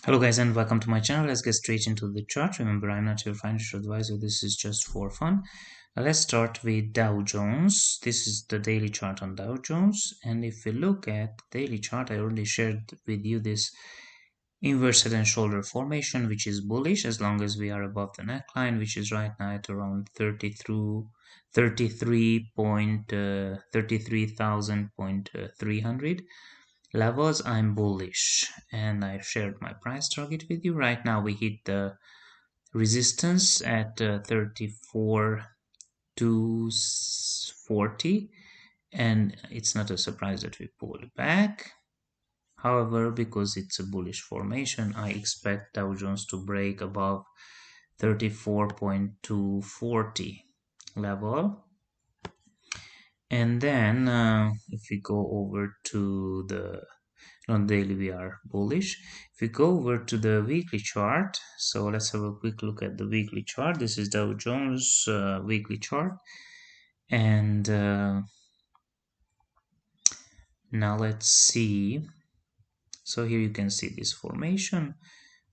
Hello guys and welcome to my channel. Let's get straight into the chart. Remember, I'm not your financial advisor. This is just for fun. Let's start with Dow Jones. This is the daily chart on Dow Jones. And if we look at the daily chart, I already shared with you this inverse head and shoulder formation, which is bullish as long as we are above the neckline, which is right now at around 33,300 levels. I'm bullish and I shared my price target with you. Right now we hit the resistance at 34,240, and it's not a surprise that we pull back. However, because it's a bullish formation, I expect Dow Jones to break above 34,240 level. And then if we go over to the on daily, we are bullish. If we go over to the weekly chart, so let's have a quick look at the weekly chart. This is Dow Jones weekly chart, and now let's see. So here you can see this formation,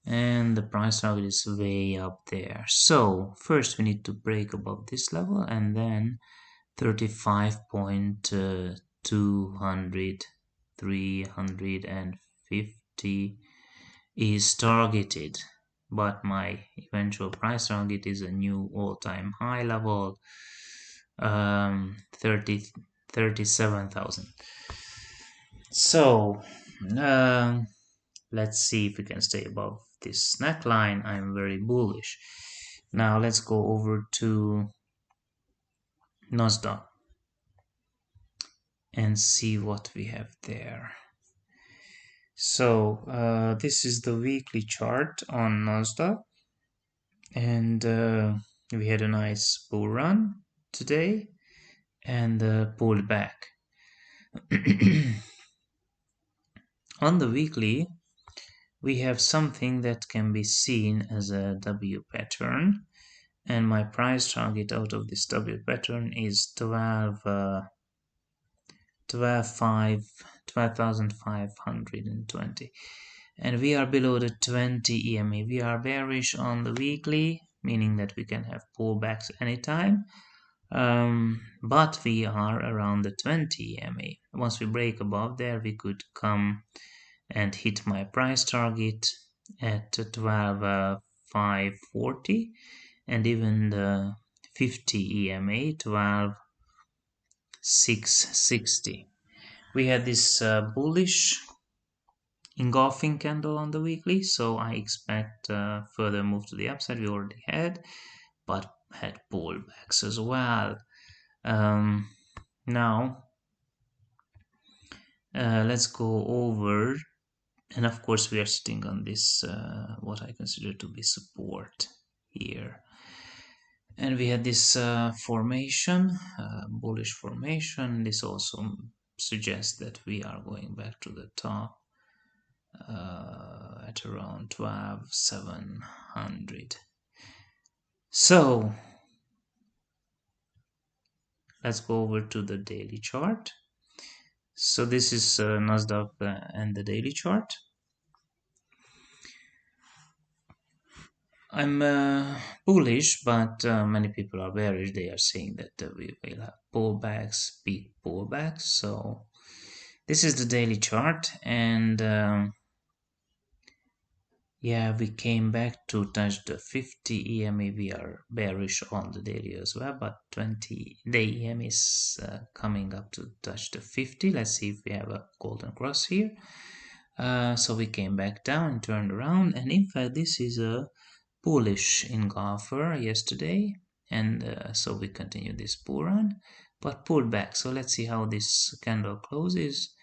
and the price target is way up there. So first we need to break above this level, and then 35,350 is targeted, but my eventual price target is a new all-time high level, 37,000. So let's see if we can stay above this neckline. I'm very bullish. Now let's go over to Nasdaq and see what we have there. So this is the weekly chart on Nasdaq, and we had a nice bull run today and pulled back. On the weekly, we have something that can be seen as a W pattern, and my price target out of this W pattern is 12,520, and we are below the 20 EMA. We are bearish on the weekly, meaning that we can have pullbacks anytime, but we are around the 20 EMA. Once we break above there, we could come and hit my price target at 12,540, and even the 50 EMA 12,660. We had this bullish engulfing candle on the weekly, so I expect further move to the upside. We already had, but had pullbacks as well. Now let's go over, and of course we are sitting on this what I consider to be support here, and we had this formation, bullish formation. This also suggests that we are going back to the top at around 12,700. So let's go over to the daily chart. So this is Nasdaq and the daily chart. I'm bullish, but many people are bearish. They are saying that we will have pullbacks, big pullbacks. So this is the daily chart, and yeah, we came back to touch the 50 EMA. We are bearish on the daily as well, but 20-day EMA is coming up to touch the 50. Let's see if we have a golden cross here. So we came back down and turned around, and in fact this is a bullish engulfer yesterday, and so we continue this bull run, but pulled back. So let's see how this candle closes.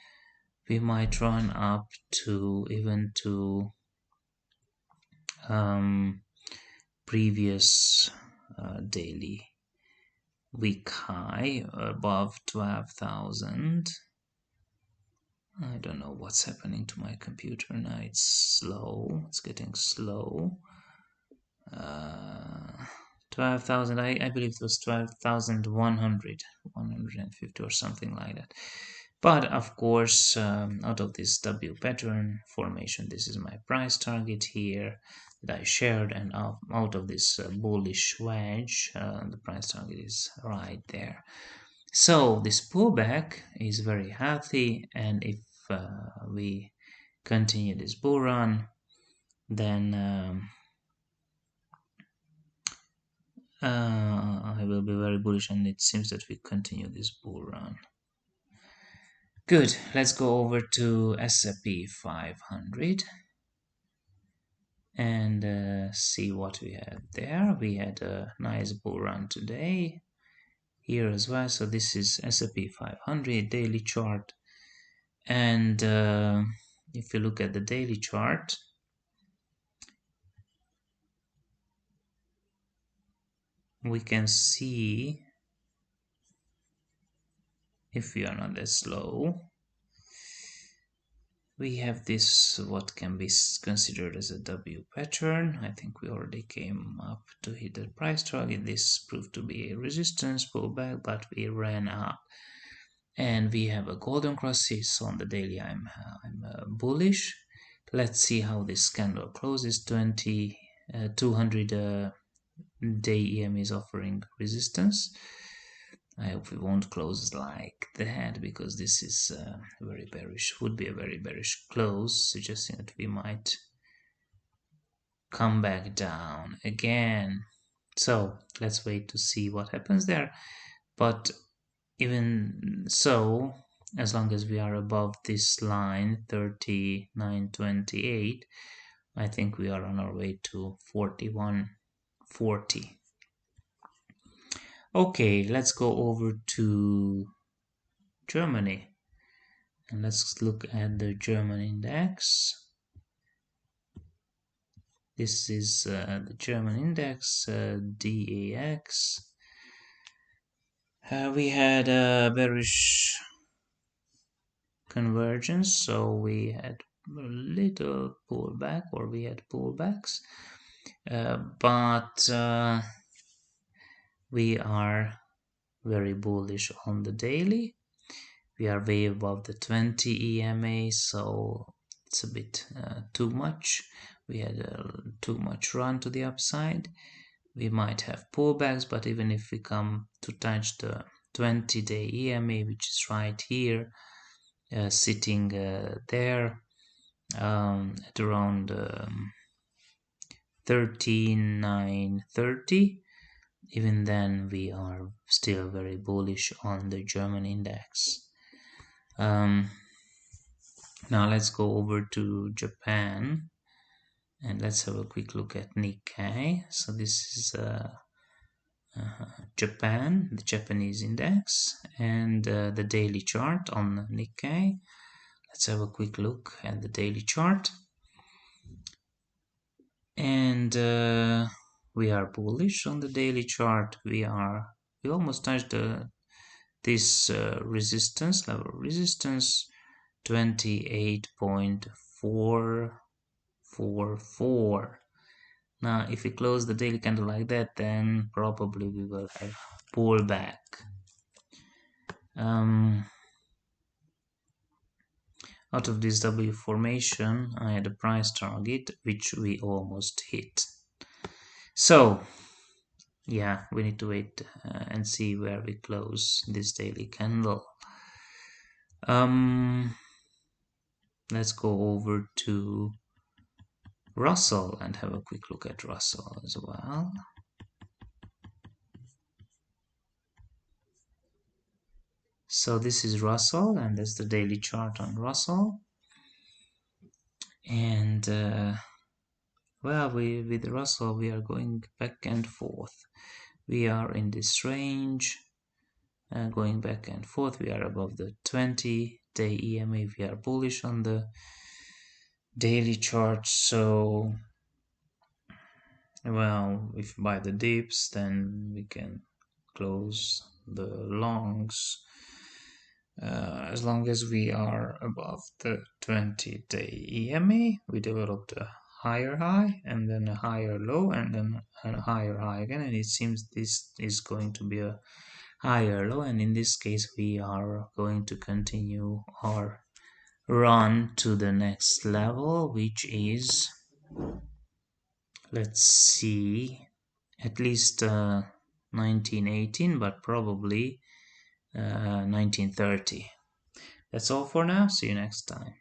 We might run up to even to previous daily week high above 12,000. I don't know what's happening to my computer now. It's slow. It's getting slow. 12,000. I believe it was 12,100, 150 or something like that. But of course, out of this W pattern formation, this is my price target here that I shared, and out of this bullish wedge, the price target is right there. So this pullback is very healthy, and if we continue this bull run, then I will be very bullish, and it seems that we continue this bull run. Good. Let's go over to Sp500 and see what we had there. We had a nice bull run today here as well. So this is Sp500 daily chart, and if you look at the daily chart, we can see, if we are not that slow, we have this what can be considered as a W pattern. I think we already came up to hit the price target. This proved to be a resistance pullback, but we ran up, and we have a golden crosses on the daily. I'm bullish. Let's see how this candle closes. 200 day EM is offering resistance. I hope we won't close like that, because this is very bearish, would be a very bearish close, suggesting that we might come back down again. So let's wait to see what happens there. But even so, as long as we are above this line 39.28, I think we are on our way to 41.40. Okay, let's go over to Germany, and let's look at the German index. This is the German index, DAX. We had a bearish convergence, so we had a little pullback, or we had pullbacks, but we are very bullish on the daily. We are way above the 20 EMA, so it's a bit too much. We had too much run to the upside. We might have pullbacks, but even if we come to touch the 20-day EMA, which is right here, sitting there at around 13,930, even then we are still very bullish on the German index. Now let's go over to Japan, and let's have a quick look at Nikkei. So this is Japan, the Japanese index, and the daily chart on Nikkei. Let's have a quick look at the daily chart. And we are bullish on the daily chart. We almost touched this resistance level, resistance 28.444. Now if we close the daily candle like that, then probably we will have pullback. Out of this W formation, I had a price target which we almost hit. So yeah, we need to wait and see where we close this daily candle. Let's go over to Russell and have a quick look at Russell as well. So this is Russell, and that's the daily chart on Russell. And well, with Russell we are going back and forth. We are in this range, going back and forth. We are above the 20-day EMA. We are bullish on the daily chart. So, well, if we buy the dips, then we can close the longs. As long as we are above the 20-day EMA, we developed a higher high, and then a higher low, and then a higher high again, and it seems this is going to be a higher low, and in this case we are going to continue our run to the next level, which is, let's see, at least 1918, but probably 1930. That's all for now. See you next time.